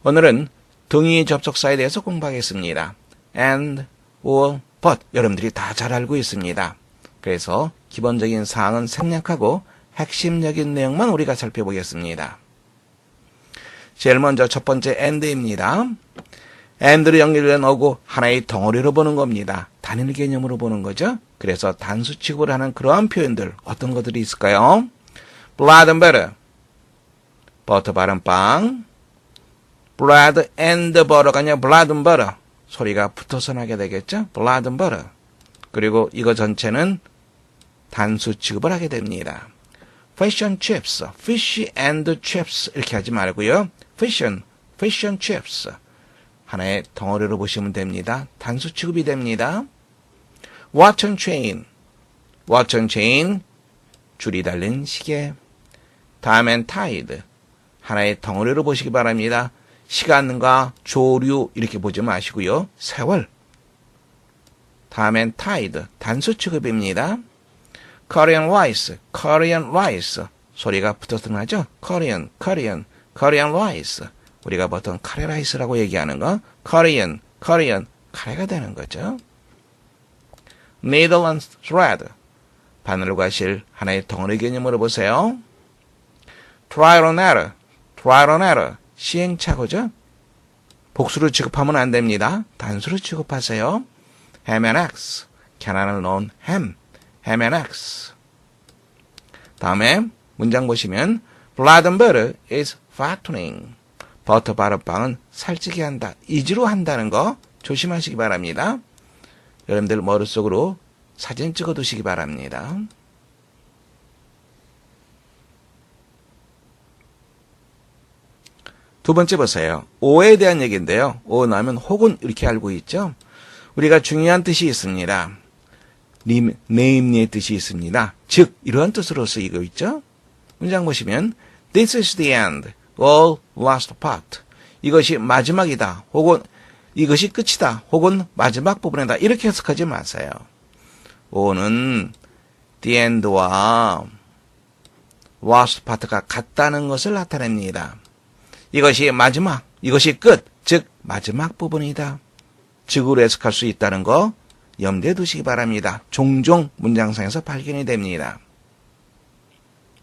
오늘은 동의 접속사에 대해서 공부하겠습니다. and, or, but 여러분들이 다 잘 알고 있습니다. 그래서 기본적인 사항은 생략하고 핵심적인 내용만 우리가 살펴보겠습니다. 제일 먼저 첫 번째 and입니다. and로 연결된 어구 하나의 덩어리로 보는 겁니다. 단일 개념으로 보는 거죠. 그래서 단수 취급을 하는 그러한 표현들 어떤 것들이 있을까요? blood and butter, 버터 바른 빵, blood and butter가 아니라 blood and butter 소리가 붙어서 나게 되겠죠. blood and butter. 그리고 이거 전체는 단수 취급을 하게 됩니다. fish and chips, fish and chips 이렇게 하지 말고요. fish and chips 하나의 덩어리로 보시면 됩니다. 단수 취급이 됩니다. watch and chain 줄이 달린 시계. 다음엔 tide 하나의 덩어리로 보시기 바랍니다. 시간과 조류 이렇게 보지 마시고요. 세월. 다음엔 tide 단수 취급입니다. Korean rice 소리가 붙어서 나죠. Korean rice 우리가 보통 카레 라이스라고 얘기하는 거 Korean 카레가 되는 거죠. Needle and thread 바늘과 실 하나의 덩어리 개념으로 보세요. Trial and error 시행착오죠. 복수로 취급하면 안 됩니다. 단수로 취급하세요. ham and eggs 계란을 넣은 ham and eggs. 다음에 문장 보시면 blood and butter is fattening. 버터 바른 빵은 살찌게 한다. 이지로 한다는 거 조심하시기 바랍니다. 여러분들 머릿속으로 사진 찍어 두시기 바랍니다. 두 번째 보세요. 오에 대한 얘기인데요. 오 나오면 혹은 이렇게 알고 있죠. 우리가 중요한 뜻이 있습니다. name의 뜻이 있습니다. 즉 이러한 뜻으로 쓰이고 있죠. 문장 보시면 This is the end, all last part. 이것이 마지막이다. 혹은 이것이 끝이다. 혹은 마지막 부분이다. 이렇게 해석하지 마세요. 오는 the end와 last part가 같다는 것을 나타냅니다. 이것이 마지막, 이것이 끝, 즉 마지막 부분이다. 즉으로 해석할 수 있다는 거 염두에 두시기 바랍니다. 종종 문장상에서 발견이 됩니다.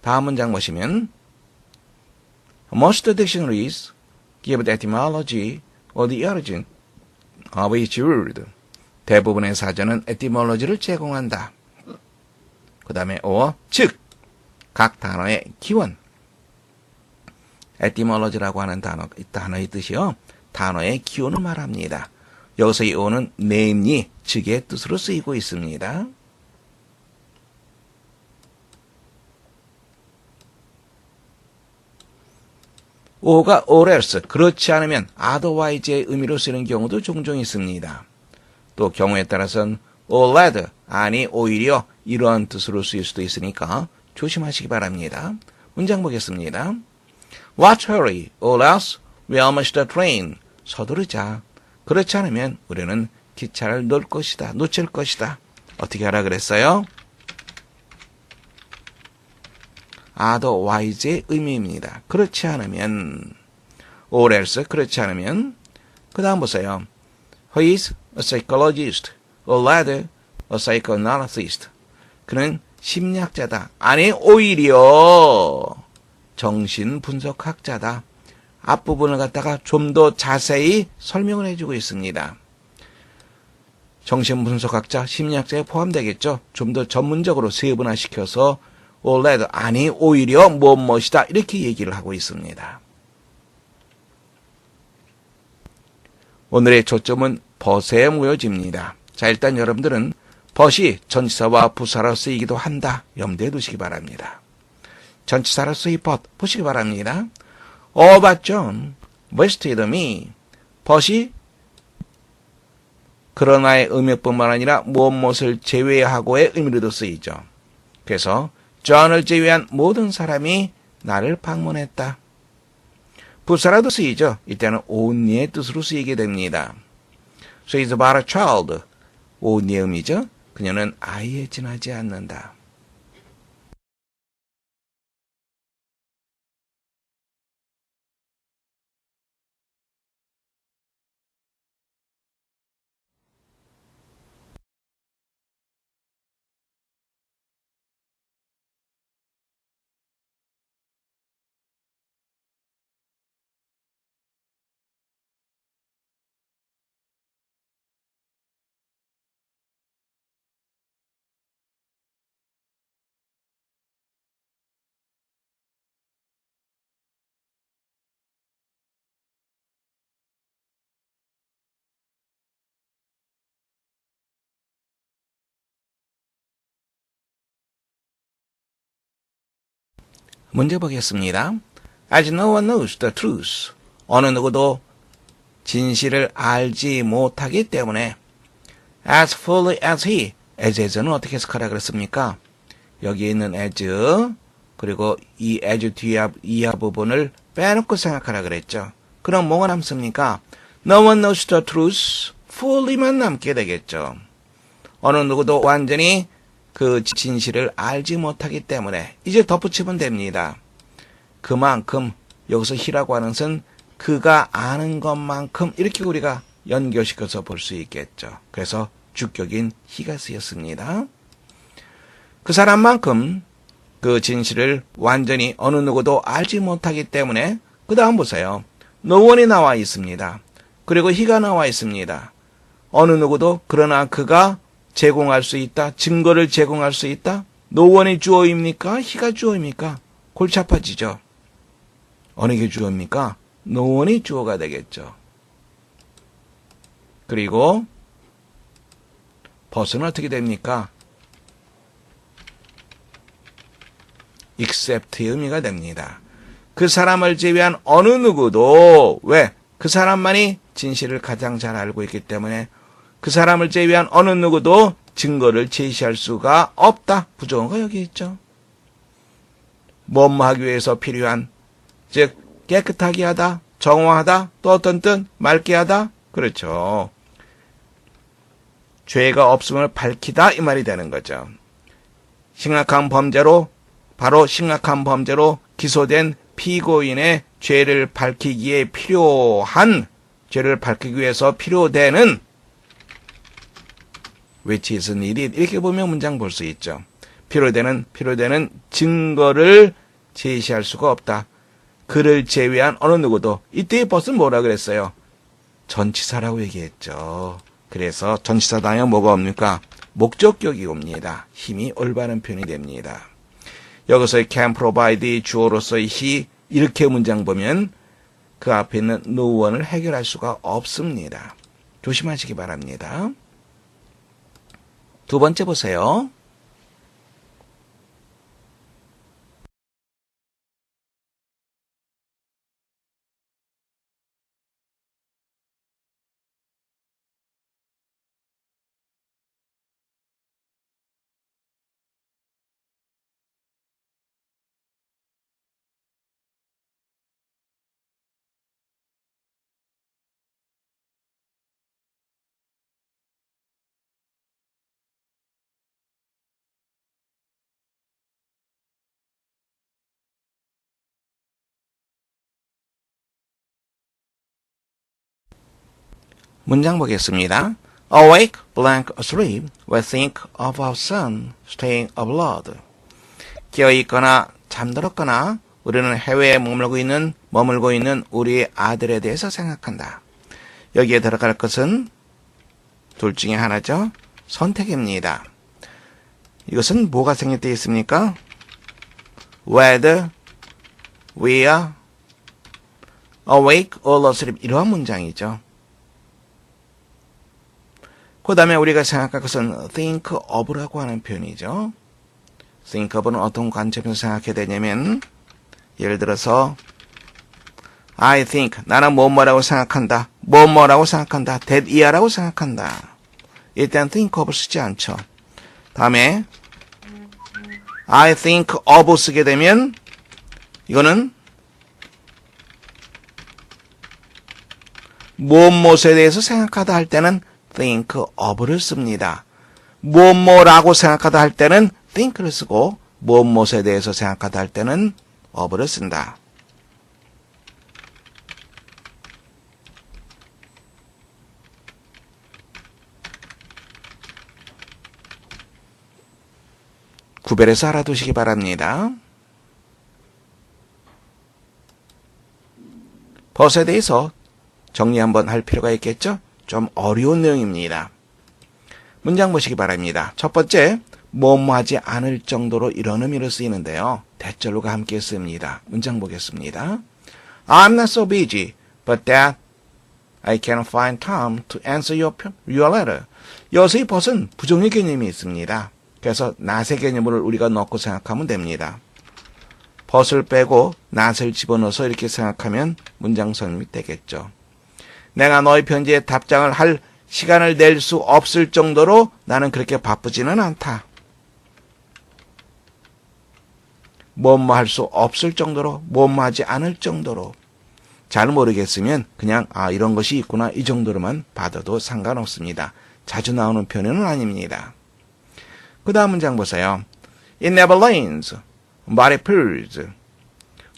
다음 문장 보시면 Most dictionaries give the etymology or the origin of each word. 대부분의 사전은 etymology를 제공한다. 그 다음에 or, 즉, 각 단어의 기원. etymology라고 하는 단어의 뜻이요. 단어의 기원을 말합니다. 여기서 이 어는 name이 즉의 뜻으로 쓰이고 있습니다. 오가 or else, 그렇지 않으면 otherwise의 의미로 쓰이는 경우도 종종 있습니다. 또 경우에 따라서는 or rather, 아니 오히려 이러한 뜻으로 쓰일 수도 있으니까 조심하시기 바랍니다. 문장 보겠습니다. Watch hurry, or else we'll miss the train. 서두르자. 그렇지 않으면 우리는 기차를 놓칠 것이다. 어떻게 하라 그랬어요? otherwise의 의미입니다. 그렇지 않으면, or else, 그렇지 않으면, 그 다음 보세요. He is a psychologist, or rather, a psychoanalyst. 그는 심리학자다. 아니, 오히려 정신분석학자다. 앞부분을 갖다가 좀 더 자세히 설명을 해주고 있습니다. 정신분석학자, 심리학자에 포함되겠죠. 좀 더 전문적으로 세분화시켜서 or rather, 아니 오히려 무엇이다 이렇게 얘기를 하고 있습니다. 오늘의 초점은 but에 모여집니다. 자, 일단 여러분들은 but이 전치사와 부사로 쓰이기도 한다. 염두에 두시기 바랍니다. 전치사로 쓰이 but 보시기 바랍니다. but John visited me. but이 그러나의 의미뿐만 아니라 무엇을 제외하고의 의미로도 쓰이죠. 그래서 John을 제외한 모든 사람이 나를 방문했다. 부사라도 쓰이죠. 이때는 only의 뜻으로 쓰이게 됩니다. So he's about a child. only의 의미죠. 그녀는 아이에 지나지 않는다. 문제 보겠습니다. As no one knows the truth. 어느 누구도 진실을 알지 못하기 때문에 as fully as he. as는 어떻게 해석하라 그랬습니까? 여기 있는 as 그리고 이 as 이하 부분을 빼놓고 생각하라 그랬죠. 그럼 뭐가 남습니까? No one knows the truth. fully만 남게 되겠죠. 어느 누구도 완전히 그 진실을 알지 못하기 때문에 이제 덧붙이면 됩니다. 그만큼 여기서 he라고 하는 것은 그가 아는 것만큼 이렇게 우리가 연결시켜서 볼 수 있겠죠. 그래서 주격인 he가 쓰였습니다. 그 사람만큼 그 진실을 완전히 어느 누구도 알지 못하기 때문에 그 다음 보세요. No one이 나와 있습니다. 그리고 he가 나와 있습니다. 어느 누구도 그러나 그가 제공할 수 있다. 증거를 제공할 수 있다. No one이 주어입니까? he가 주어입니까? 골치 아파지죠. 어느 게 주어입니까? No one이 주어가 되겠죠. 그리고 but은 어떻게 됩니까? except의 의미가 됩니다. 그 사람을 제외한 어느 누구도 왜? 그 사람만이 진실을 가장 잘 알고 있기 때문에 그 사람을 제외한 어느 누구도 증거를 제시할 수가 없다. 부정어가 여기 있죠. 뭐뭐 하기 위해서 필요한 즉 깨끗하게 하다, 정화하다, 또 어떤 뜻? 맑게 하다. 그렇죠. 죄가 없음을 밝히다 이 말이 되는 거죠. 심각한 범죄로 바로 심각한 범죄로 기소된 피고인의 죄를 밝히기에 필요한 죄를 밝히기 위해서 필요되는 which is needed 이렇게 보면 문장 볼 수 있죠. 필요되는 증거를 제시할 수가 없다. 그를 제외한 어느 누구도 이때의 벗은 뭐라 그랬어요? 전치사라고 얘기했죠. 그래서 전치사 다음에 뭐가 옵니까? 목적격이 옵니다. 힘이 올바른 표현이 됩니다. 여기서의 can provide 주어로서의 he 이렇게 문장 보면 그 앞에 있는 no one을 해결할 수가 없습니다. 조심하시기 바랍니다. 두 번째 보세요. 문장 보겠습니다. Awake, blank, asleep, we think of our son staying abroad. 깨어있거나 잠들었거나 우리는 해외에 머물고 있는 우리의 아들에 대해서 생각한다. 여기에 들어갈 것은 둘 중에 하나죠. 선택입니다. 이것은 뭐가 생략되어 있습니까? Whether we are awake or asleep 이러한 문장이죠. 그 다음에 우리가 생각할 것은 think of라고 하는 표현이죠. think of는 어떤 관점에서 생각해야 되냐면 예를 들어서 I think 나는 뭐뭐라고 생각한다. 뭐뭐라고 생각한다. that 이하라고 생각한다. 일단 think of 쓰지 않죠. 다음에 I think of 쓰게 되면 이거는 무엇에 대해서 생각하다 할 때는 think of를 씁니다. 무엇라고 생각하다 할 때는 think를 쓰고 무엇에 대해서 생각하다 할 때는 of를 쓴다. 구별해서 알아두시기 바랍니다. 벗에 대해서 정리 한번 할 필요가 있겠죠? 좀 어려운 내용입니다. 문장 보시기 바랍니다. 첫 번째, 뭐뭐하지 않을 정도로 이런 의미로 쓰이는데요. 대절로가 함께 씁니다. 문장 보겠습니다. I'm not so busy, but that I can find time to answer your letter. 여기서의 벗은 부정의 개념이 있습니다. 그래서 not의 개념을 우리가 넣고 생각하면 됩니다. 벗을 빼고 not을 집어넣어서 이렇게 생각하면 문장 성립이 되겠죠. 내가 너의 편지에 답장을 할 시간을 낼 수 없을 정도로 나는 그렇게 바쁘지는 않다. 뭐뭐 할 수 없을 정도로, 뭐뭐 하지 않을 정도로. 잘 모르겠으면 그냥 이런 것이 있구나 이 정도로만 받아도 상관없습니다. 자주 나오는 표현은 아닙니다. 그 다음 문장 보세요. It never rains, but it pours.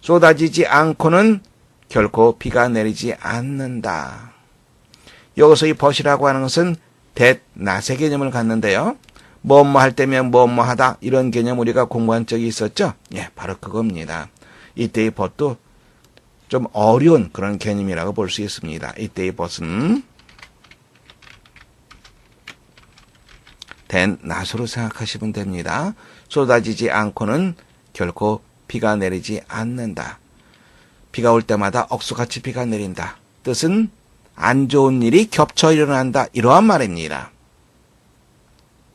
쏟아지지 않고는 결코 비가 내리지 않는다. 여기서 이 but이라고 하는 것은 that, not의 개념을 갖는데요. 뭐뭐 할 때면 뭐뭐 하다 이런 개념 우리가 공부한 적이 있었죠? 예, 바로 그겁니다. 이때의 but도 좀 어려운 그런 개념이라고 볼 수 있습니다. 이때의 but은 that, not으로 생각하시면 됩니다. 쏟아지지 않고는 결코 비가 내리지 않는다. 비가 올 때마다 억수같이 비가 내린다. 뜻은 안 좋은 일이 겹쳐 일어난다. 이러한 말입니다.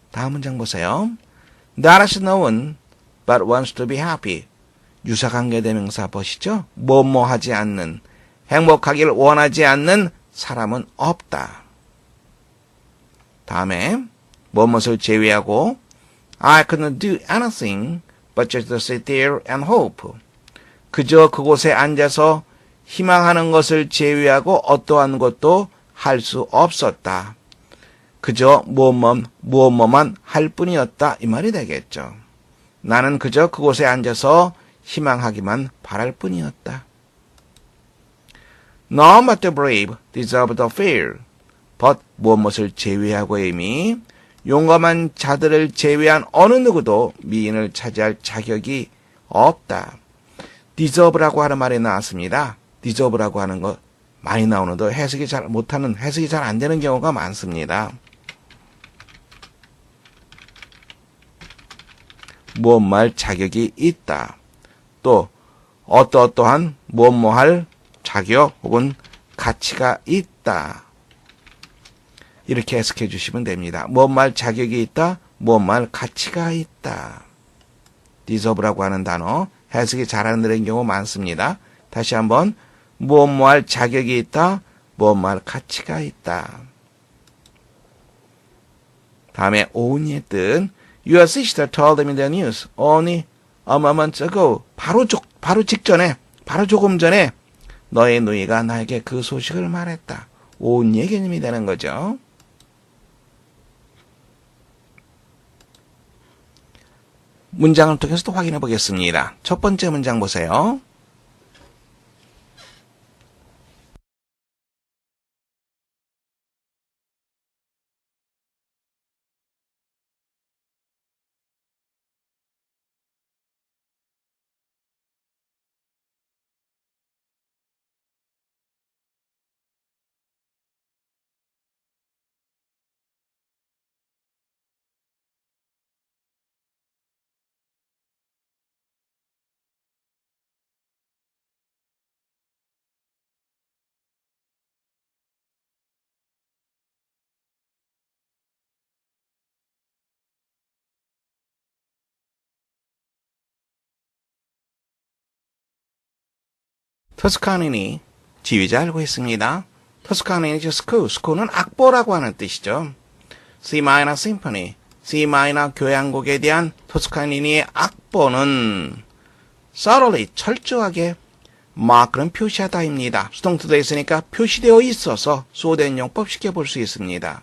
다음 문장 보세요. That is no one but wants to be happy. 유사관계대명사 보시죠? 뭐뭐 하지 않는, 행복하기를 원하지 않는 사람은 없다. 다음에 무엇을 제외하고 I couldn't do anything but just sit there and hope. 그저 그곳에 앉아서 희망하는 것을 제외하고 어떠한 것도 할 수 없었다. 그저 무엇만 할 뿐이었다. 이 말이 되겠죠. 나는 그저 그곳에 앉아서 희망하기만 바랄 뿐이었다. None but the brave deserve the fear. but 무엇을 제외하고 이미 용감한 자들을 제외한 어느 누구도 미인을 차지할 자격이 없다. deserve라고 하는 말이 나왔습니다. deserve라고 하는 거 많이 나오는데 해석이 잘 안 되는 경우가 많습니다. 무엇말 자격이 있다. 또 어떠한 무엇할 자격 혹은 가치가 있다. 이렇게 해석해 주시면 됩니다. 무엇말 자격이 있다. 무엇말 가치가 있다. deserve라고 하는 단어 해석이 잘 안 되는 경우 많습니다. 다시 한번 무엇할 자격이 있다. 무엇말 가치가 있다. 다음에 only의 뜻 Your sister told me the news only a moment ago. 바로 조금 전에 너의 누이가 나에게 그 소식을 말했다. only의 개념이 되는 거죠. 문장을 통해서 또 확인해 보겠습니다. 첫 번째 문장 보세요. 토스카니니 지휘자 알고 있습니다. 토스카니니 스코는 악보라고 하는 뜻이죠. C 마이너 심포니, C 마이너 교향곡에 대한 토스카니니의 악보는 thoroughly 철저하게 마크는 표시하다입니다. 수동태도 있으니까 표시되어 있어서 소된 용법 쉽게 볼 수 있습니다.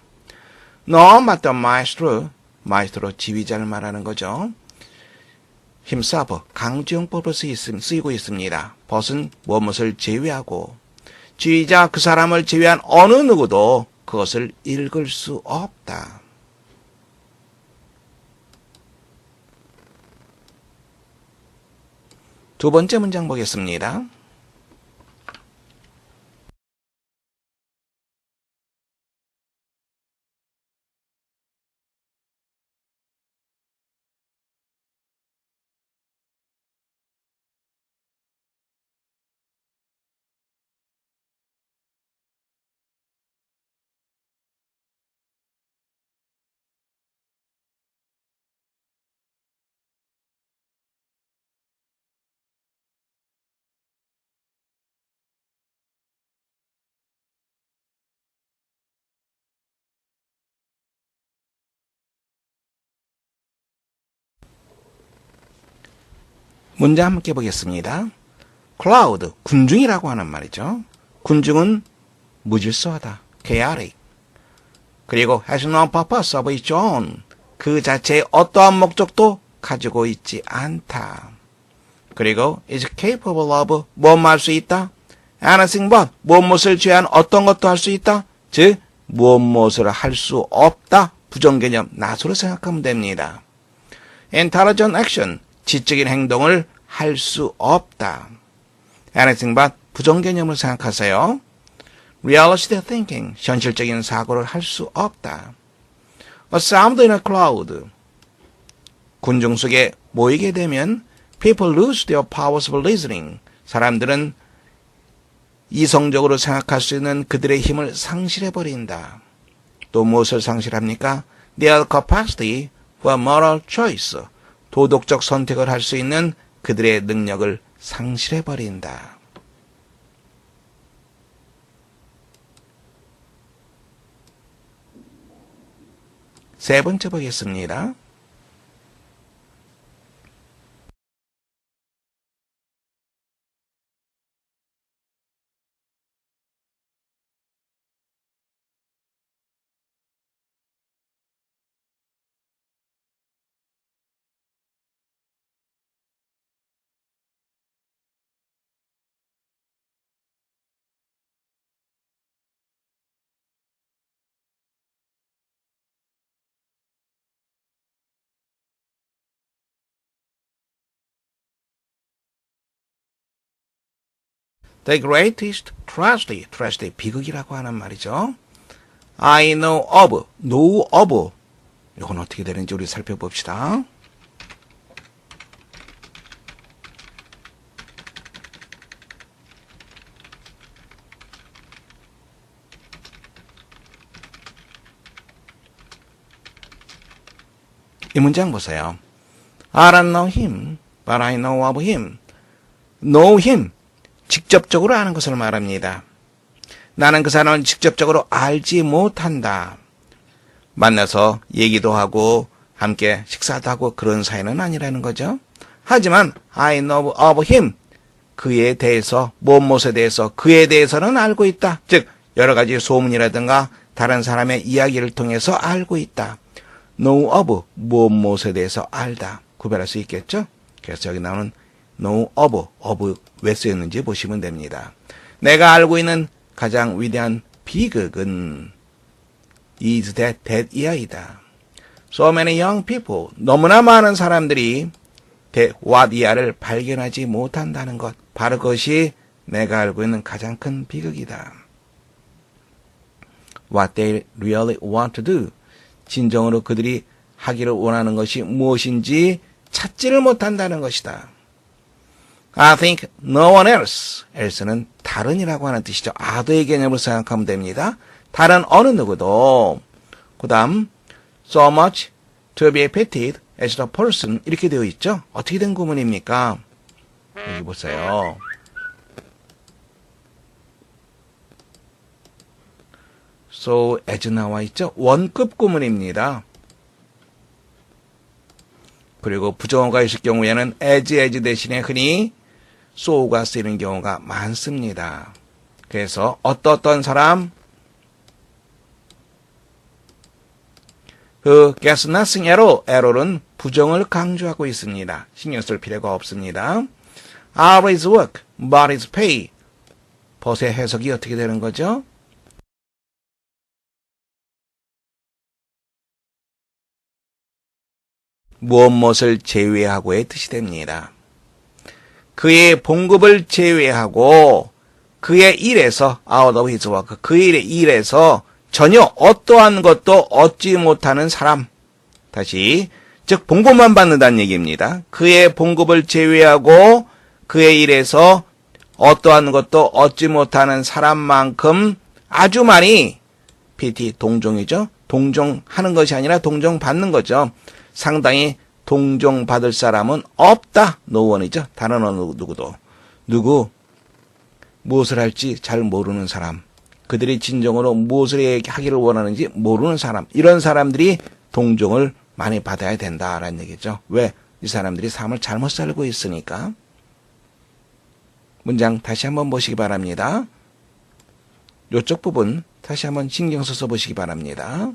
No but the 마에스트로 지휘자를 말하는 거죠. 힘싸버 강조용법으로 쓰이고 있습니다. 벗은 무엇을 제외하고 지휘자 그 사람을 제외한 어느 누구도 그것을 읽을 수 없다. 두 번째 문장 보겠습니다. 문제 함께 보겠습니다. cloud, 군중이라고 하는 말이죠. 군중은 무질서하다, chaotic. 그리고 has no purpose of its own, 그 자체의 어떠한 목적도 가지고 있지 않다. 그리고 is capable of, 무엇 할 수 있다? anything but, 무엇을 제한 어떤 것도 할 수 있다? 즉, 무엇을 할 수 없다. 부정개념, 나소로 생각하면 됩니다. intelligent action, 지적인 행동을 할 수 없다. anything but, 부정개념을 생각하세요. realistic thinking, 현실적인 사고를 할 수 없다. a sound in a cloud, 군중 속에 모이게 되면 people lose their powers of reasoning, 사람들은 이성적으로 생각할 수 있는 그들의 힘을 상실해버린다. 또 무엇을 상실합니까? Their capacity for moral choice, 도덕적 선택을 할 수 있는 그들의 능력을 상실해버린다. 세 번째 보겠습니다. The greatest tragedy, tragedy, 비극이라고 하는 말이죠. I know of, know of. 이건 어떻게 되는지 우리 살펴봅시다. 이 문장 보세요. I don't know him, but I know of him. Know him. 직접적으로 아는 것을 말합니다. 나는 그 사람을 직접적으로 알지 못한다. 만나서 얘기도 하고 함께 식사도 하고 그런 사이는 아니라는 거죠. 하지만 I know of him. 그에 대해서, 무엇에 대해서, 그에 대해서는 알고 있다. 즉 여러 가지 소문이라든가 다른 사람의 이야기를 통해서 알고 있다. know of, 무엇에 대해서 알다. 구별할 수 있겠죠? 그래서 여기 나오는 know of 왜 쓰였는지 보시면 됩니다. 내가 알고 있는 가장 위대한 비극은 is that 이하이다. So many young people, 너무나 많은 사람들이 what 이하를 발견하지 못한다는 것, 바로 그것이 내가 알고 있는 가장 큰 비극이다. What they really want to do, 진정으로 그들이 하기를 원하는 것이 무엇인지 찾지를 못한다는 것이다. I think no one else. else는 다른이라고 하는 뜻이죠. other의 개념으로 생각하면 됩니다. 다른 어느 누구도. 그 다음 so much to be pitied as the person 이렇게 되어 있죠. 어떻게 된 구문입니까? 여기 보세요. so as 나와 있죠. 원급 구문입니다. 그리고 부정어가 있을 경우에는 as 대신에 흔히 so가 쓰이는 경우가 많습니다. 그래서 어떤 사람 그 gets nothing at all, error은 부정을 강조하고 있습니다. 신경 쓸 필요가 없습니다. All his work, but his pay. 벗의 해석이 어떻게 되는 거죠? 무엇을 제외하고의 뜻이 됩니다. 그의 봉급을 제외하고 그의 일에서 out of his work, 그의 일에서 전혀 어떠한 것도 얻지 못하는 사람. 다시 즉 봉급만 받는다는 얘기입니다. 그의 봉급을 제외하고 그의 일에서 어떠한 것도 얻지 못하는 사람만큼 아주 많이 PT 동종이죠. 동종하는 것이 아니라 동종받는 거죠. 상당히 동종받을 사람은 없다. 노원이죠. 다른 어느 누구도. 무엇을 할지 잘 모르는 사람. 그들이 진정으로 무엇을 하기를 원하는지 모르는 사람. 이런 사람들이 동종을 많이 받아야 된다라는 얘기죠. 왜? 이 사람들이 삶을 잘못 살고 있으니까. 문장 다시 한번 보시기 바랍니다. 이쪽 부분 다시 한번 신경 써서 보시기 바랍니다.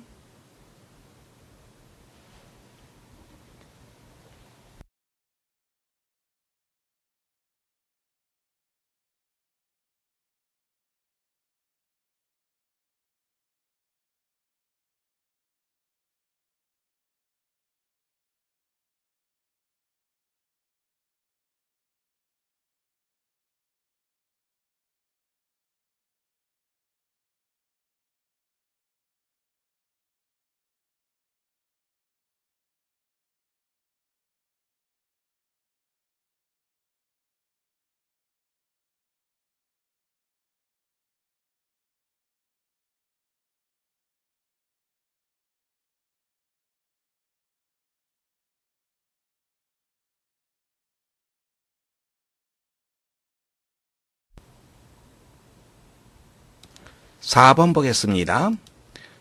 사 번 보겠습니다.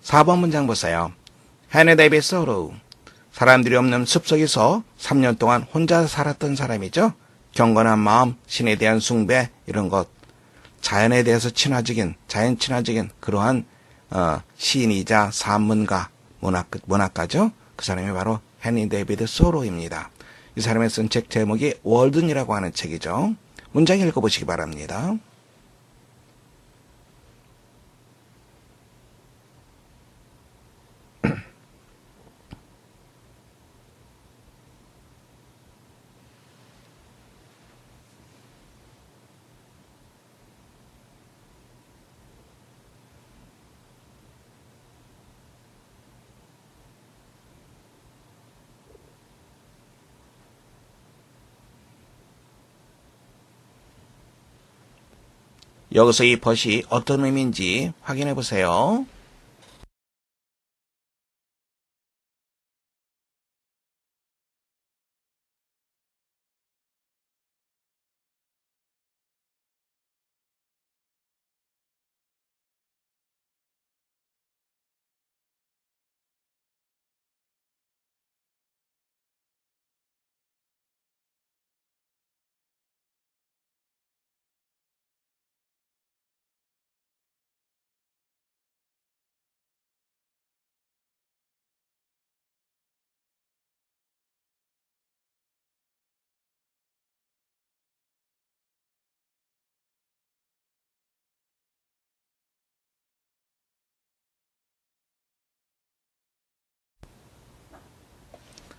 4번 문장 보세요. 헤네 데이비 소로. 사람들이 없는 숲속에서 3년 동안 혼자 살았던 사람이죠. 경건한 마음, 신에 대한 숭배, 이런 것. 자연에 대해서 자연 친화적인 그러한 시인이자 산문가, 문학가죠. 그 사람이 바로 헤니 데이비드 소로입니다. 이 사람이 쓴 책 제목이 월든이라고 하는 책이죠. 문장 읽어보시기 바랍니다. 여기서 이 벗이 어떤 의미인지 확인해 보세요.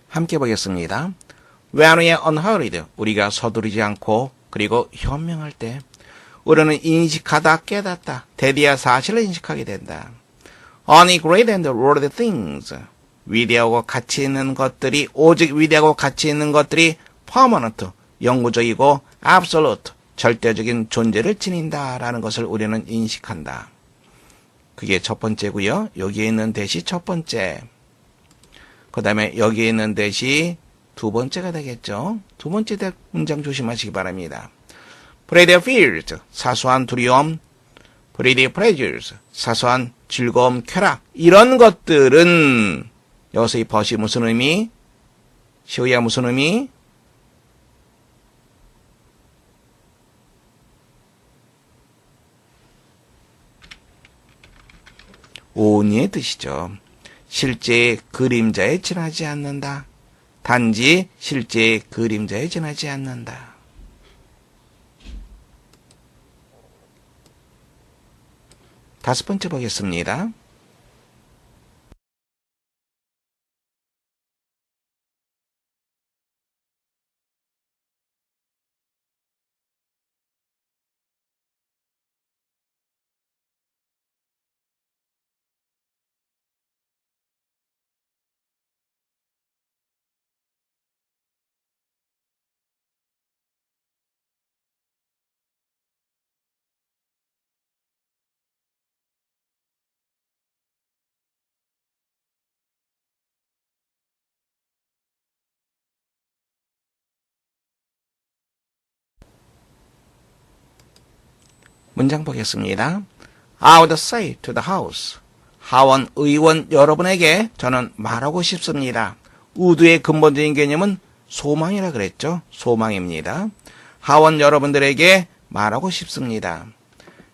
함께 보겠습니다. When we are unhurried, 우리가 서두르지 않고 그리고 현명할 때 우리는 인식하다, 깨닫다, 대비할 사실을 인식하게 된다. Only great and worthy things, 위대하고 가치 있는 것들이, 오직 위대하고 가치 있는 것들이 permanent, 영구적이고 absolute, 절대적인 존재를 지닌다라는 것을 우리는 인식한다. 그게 첫 번째고요. 여기에 있는 대시 첫 번째. 그 다음에 여기에 있는 대시 두 번째가 되겠죠. 두 번째 문장 조심하시기 바랍니다. Pretty fears, 사소한 두려움, pretty pleasures, 사소한 즐거움, 쾌락, 이런 것들은 여기서 이 벗이 무슨 의미? 시우야 무슨 의미? 온이의 뜻이죠. 실제의 그림자에 지나지 않는다. 단지 실제의 그림자에 지나지 않는다. 다섯 번째 보겠습니다. 문장 보겠습니다. I would say to the house. 하원 의원 여러분에게 저는 말하고 싶습니다. 우드의 근본적인 개념은 소망이라 그랬죠. 소망입니다. 하원 여러분들에게 말하고 싶습니다.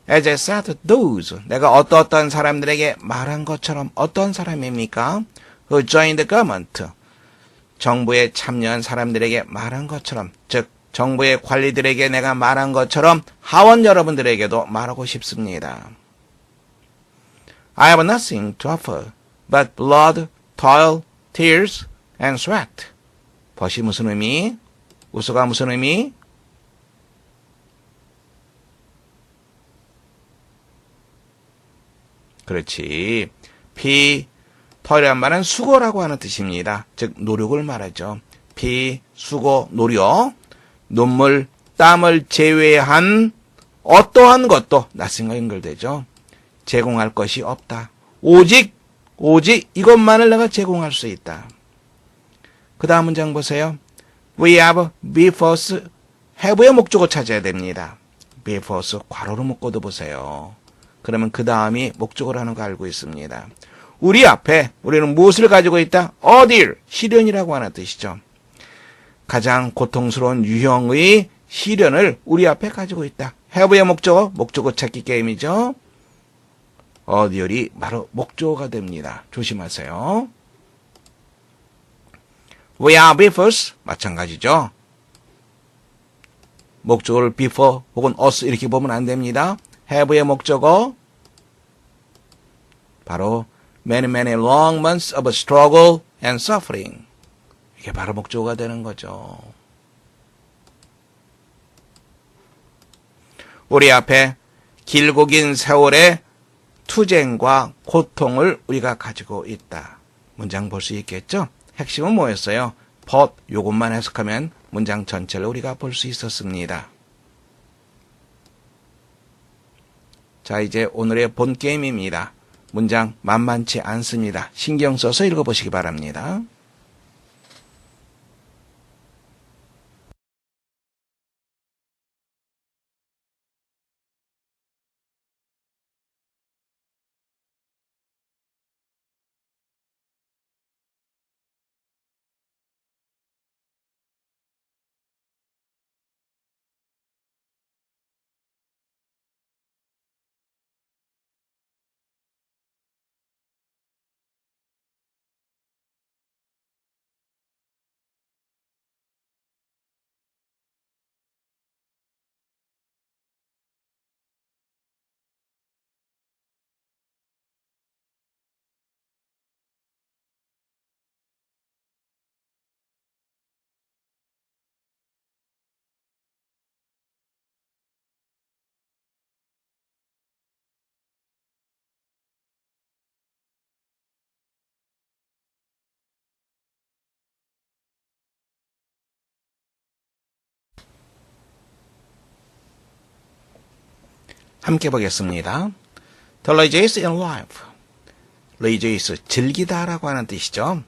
As I said to those, 내가 어떤 사람들에게 말한 것처럼 어떤 사람입니까? Who joined the government. 정부에 참여한 사람들에게 말한 것처럼, 즉 정부의 관리들에게 내가 말한 것처럼 하원 여러분들에게도 말하고 싶습니다. I have nothing to offer but blood, toil, tears, and sweat. 벗이 무슨 의미? 우수가 무슨 의미? 그렇지. 피, toil이란 말은 수고라고 하는 뜻입니다. 즉 노력을 말하죠. 피, 수고, 노력, 눈물, 땀을 제외한 어떠한 것도 nothing과 연결되죠. 제공할 것이 없다. 오직 이것만을 내가 제공할 수 있다. 그 다음 문장 보세요. We have before us, have의 목적어 찾아야 됩니다. before us, 괄호로 묶어도 보세요. 그러면 그 다음이 목적어라는 거 알고 있습니다. 우리 앞에 우리는 무엇을 가지고 있다? 어딜, 시련이라고 하는 뜻이죠. 가장 고통스러운 유형의 시련을 우리 앞에 가지고 있다. have의 목적어 찾기 게임이죠. 어디얼이 바로 목적어가 됩니다. 조심하세요. We are before us, 마찬가지죠. 목적어를 before 혹은 us 이렇게 보면 안 됩니다. have의 목적어 바로 many long months of struggle and suffering. 이게 바로 목적어가 되는 거죠. 우리 앞에 길고 긴 세월의 투쟁과 고통을 우리가 가지고 있다. 문장 볼 수 있겠죠? 핵심은 뭐였어요? but 요것만 해석하면 문장 전체를 우리가 볼 수 있었습니다. 자, 이제 오늘의 본 게임입니다. 문장 만만치 않습니다. 신경 써서 읽어보시기 바랍니다. 함께 보겠습니다. The rejoice in life. rejoice, 즐기다라고 하는 뜻이죠.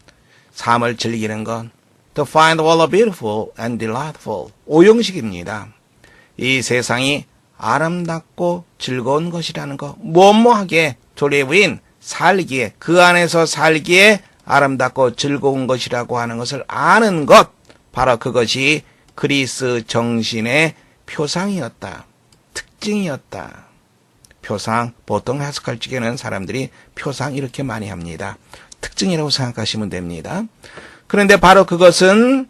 삶을 즐기는 건 to find all beautiful and delightful. 오형식입니다. 이 세상이 아름답고 즐거운 것이라는 거, 뭐뭐하게 to live in, 살기에, 그 안에서 살기에 아름답고 즐거운 것이라고 하는 것을 아는 것, 바로 그것이 그리스 정신의 표상이었다. 특징이었다. 표상, 보통 해석할 적에는 사람들이 표상 이렇게 많이 합니다. 특징이라고 생각하시면 됩니다. 그런데 바로 그것은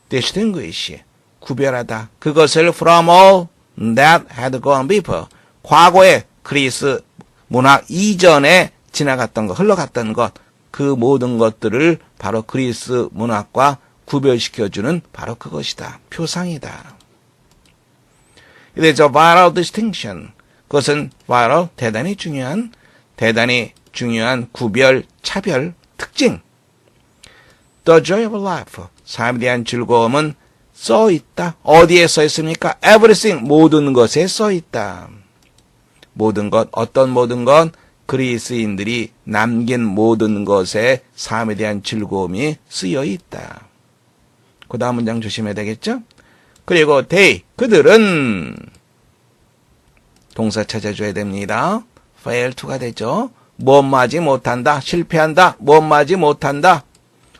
distinguish, 구별하다. 그것을 from all that had gone before, 과거의 그리스 문학 이전에 지나갔던 것, 흘러갔던 것, 그 모든 것들을 바로 그리스 문학과 구별시켜주는 바로 그것이다. 표상이다. It is a vital distinction. 그것은 vital, 대단히 중요한 구별, 차별, 특징. The joy of life, 삶에 대한 즐거움은 써 있다. 어디에 써 있습니까? Everything, 모든 것에 써 있다. 모든 것, 어떤 모든 것, 그리스인들이 남긴 모든 것에 삶에 대한 즐거움이 쓰여 있다. 그 다음 문장 조심해야 되겠죠? 그리고 they, 그들은 동사 찾아줘야 됩니다. fail to가 되죠. 무엇마지 못한다, 실패한다, 무엇마지 못한다.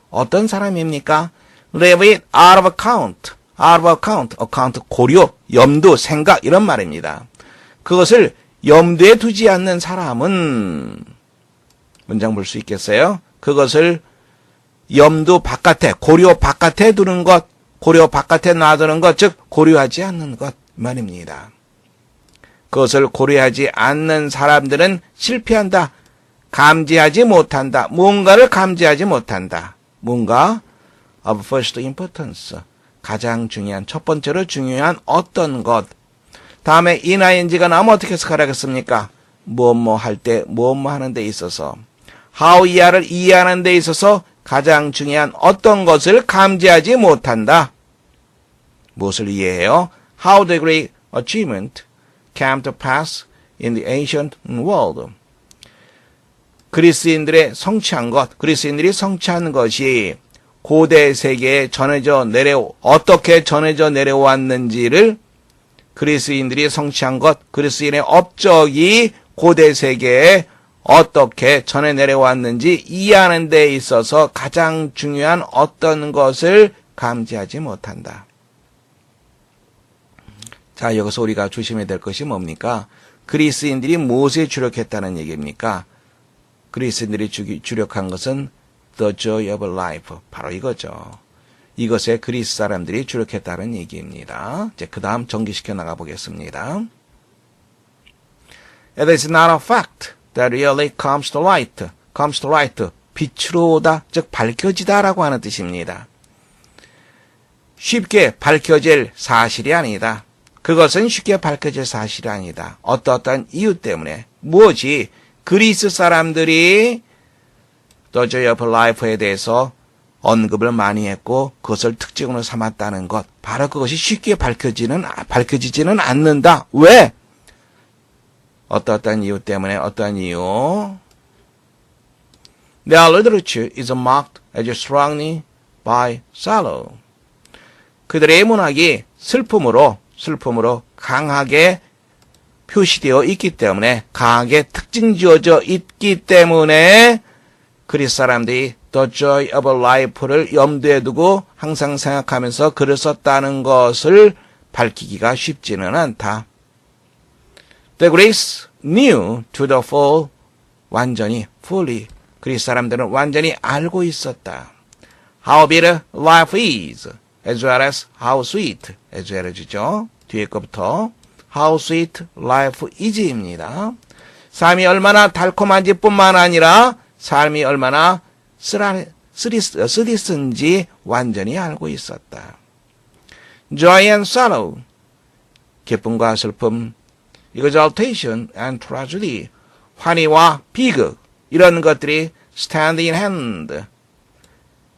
어떤 사람입니까? leave it out of account. out of account, account 고려, 염두, 생각 이런 말입니다. 그것을 염두에 두지 않는 사람은 문장 볼 수 있겠어요? 그것을 염두 바깥에, 고려 바깥에 두는 것, 고려 바깥에 놔두는 것, 즉 고려하지 않는 것 말입니다. 그것을 고려하지 않는 사람들은 실패한다. 감지하지 못한다. 무언가를 감지하지 못한다. 뭔가 of first importance. 가장 중요한, 첫 번째로 중요한 어떤 것. 다음에 ing가 나오면 어떻게 해석하라겠습니까? 무엇뭐 할 때, 무엇뭐 하는 데 있어서. how 이하를 이해하는 데 있어서 가장 중요한 어떤 것을 감지하지 못한다. 무엇을 이해해요? How the great achievement came to pass in the ancient world. 그리스인들의 성취한 것, 그리스인들이 성취한 것이 고대 세계에 어떻게 전해져 내려왔는지를 그리스인들이 성취한 것, 그리스인의 업적이 고대 세계에 어떻게 전해 내려왔는지 이해하는 데 있어서 가장 중요한 어떤 것을 감지하지 못한다. 자, 여기서 우리가 조심해야 될 것이 뭡니까? 그리스인들이 무엇에 주력했다는 얘기입니까? 그리스인들이 주력한 것은 The Joy of Life. 바로 이거죠. 이것에 그리스 사람들이 주력했다는 얘기입니다. 이제 그 다음 전개시켜 나가 보겠습니다. It is not a fact that really comes to light. comes to light. 빛으로 오다, 즉 밝혀지다라고 하는 뜻입니다. 쉽게 밝혀질 사실이 아니다. 그것은 쉽게 밝혀질 사실이 아니다. 어떠한 이유 때문에. 무엇이 그리스 사람들이 The Joy of Life에 대해서 언급을 많이 했고 그것을 특징으로 삼았다는 것. 바로 그것이 쉽게 밝혀지지는 않는다. 왜? 어떠한 이유 때문에 어떠한 이유? Their literature is marked as strongly by sorrow. 그들의 문학이 슬픔으로 강하게 표시되어 있기 때문에, 강하게 특징 지어져 있기 때문에 그리스 사람들이 The Joy of Life를 염두에 두고 항상 생각하면서 글을 썼다는 것을 밝히기가 쉽지는 않다. The Greeks knew to the full, 완전히, fully. 그리스 사람들은 완전히 알고 있었다. How bitter life is, as well as how sweet, as well as죠. 뒤에 거부터 how sweet life is입니다. 삶이 얼마나 달콤한지 뿐만 아니라 삶이 얼마나 쓰디쓴지 완전히 알고 있었다. Joy and sorrow, 기쁨과 슬픔, exaltation and tragedy, 환희와 비극, 이런 것들이 stand in hand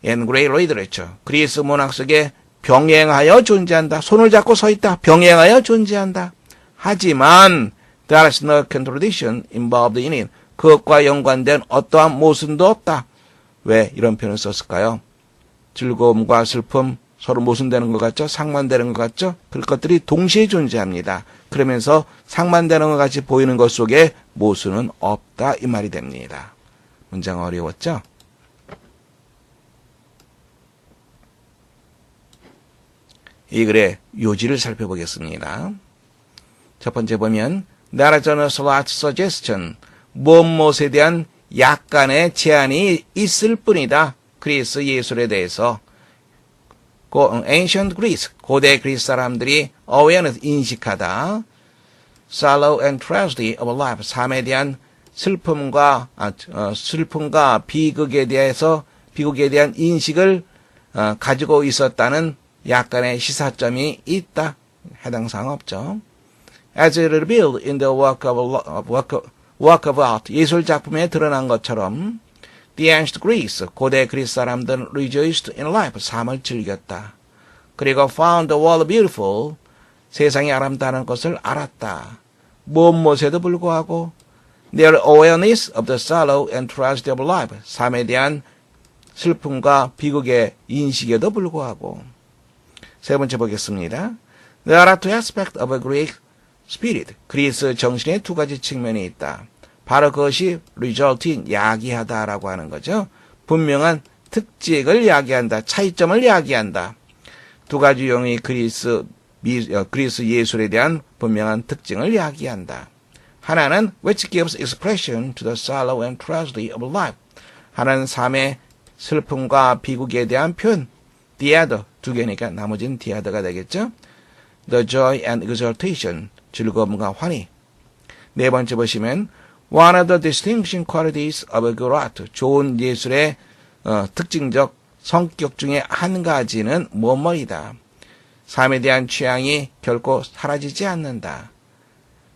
in great literature. 그리스 문학 속에 병행하여 존재한다. 손을 잡고 서 있다. 병행하여 존재한다. 하지만 there is no contradiction involved in it. 그것과 연관된 어떠한 모순도 없다. 왜 이런 표현을 썼을까요? 즐거움과 슬픔 서로 모순되는 것 같죠? 상반되는 것 같죠? 그런 것들이 동시에 존재합니다. 그러면서 상반되는 것 같이 보이는 것 속에 모순은 없다 이 말이 됩니다. 문장 어려웠죠? 이 글의 요지를 살펴보겠습니다. 첫 번째 보면 There is a slight suggestion. 무엇에 대한 약간의 제한이 있을 뿐이다. 그리스 예술에 대해서. Ancient Greece, 고대 그리스 사람들이 awareness, 인식하다. Sorrow and tragedy of life, 삶에 대한 슬픔과 비극에 대한 인식을 가지고 있었다는 약간의 시사점이 있다. 해당 사항 없죠. As it revealed in the work of art, 예술 작품에 드러난 것처럼 The ancient Greece, 고대 그리스 사람들은 rejoiced in life, 삶을 즐겼다. 그리고 found the world beautiful, 세상이 아름다운 것을 알았다. 무엇에도 불구하고 their awareness of the sorrow and tragedy of life, 삶에 대한 슬픔과 비극의 인식에도 불구하고. 세 번째 보겠습니다. There are two aspects of a Greek spirit, 그리스 정신의 두 가지 측면이 있다. 바로 그것이 resulting, 야기하다라고 하는 거죠. 분명한 특징을 이야기한다. 차이점을 이야기한다. 두 가지 유형의 그리스 예술에 대한 분명한 특징을 이야기한다. 하나는 which gives expression to the sorrow and tragedy of life. 하나는 삶의 슬픔과 비극에 대한 표현. The other, 두 개니까 나머지는 the other가 되겠죠. The joy and exultation, 즐거움과 환희. 네 번째 보시면 one of the distinguishing qualities of a good art, 좋은 예술의 특징적 성격 중에 한 가지는 뭐뭐이다. 삶에 대한 취향이 결코 사라지지 않는다.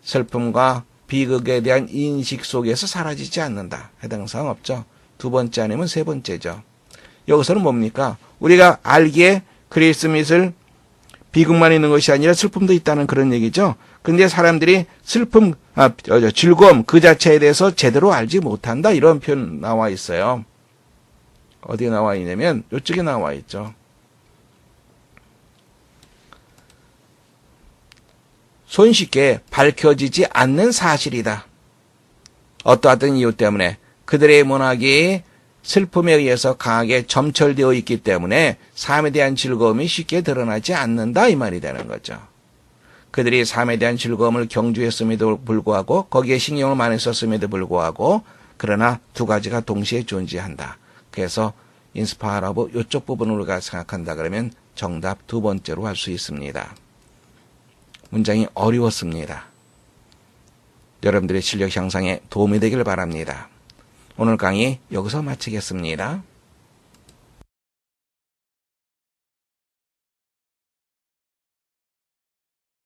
슬픔과 비극에 대한 인식 속에서 사라지지 않는다. 해당 사항 없죠. 두 번째 아니면 세 번째죠. 여기서는 뭡니까? 우리가 알기에 그리스 미술 비극만 있는 것이 아니라 슬픔도 있다는 그런 얘기죠. 근데 사람들이 즐거움 그 자체에 대해서 제대로 알지 못한다. 이런 표현 나와 있어요. 어디에 나와 있냐면 이쪽에 나와 있죠. 손쉽게 밝혀지지 않는 사실이다. 어떠한 이유 때문에 그들의 문학이 슬픔에 의해서 강하게 점철되어 있기 때문에 삶에 대한 즐거움이 쉽게 드러나지 않는다 이 말이 되는 거죠. 그들이 삶에 대한 즐거움을 경주했음에도 불구하고 거기에 신경을 많이 썼음에도 불구하고 그러나 두 가지가 동시에 존재한다. 그래서 인스파이어러브 이쪽 부분을 우리가 생각한다 그러면 정답 두 번째로 할 수 있습니다. 문장이 어려웠습니다. 여러분들의 실력 향상에 도움이 되길 바랍니다. 오늘 강의 여기서 마치겠습니다.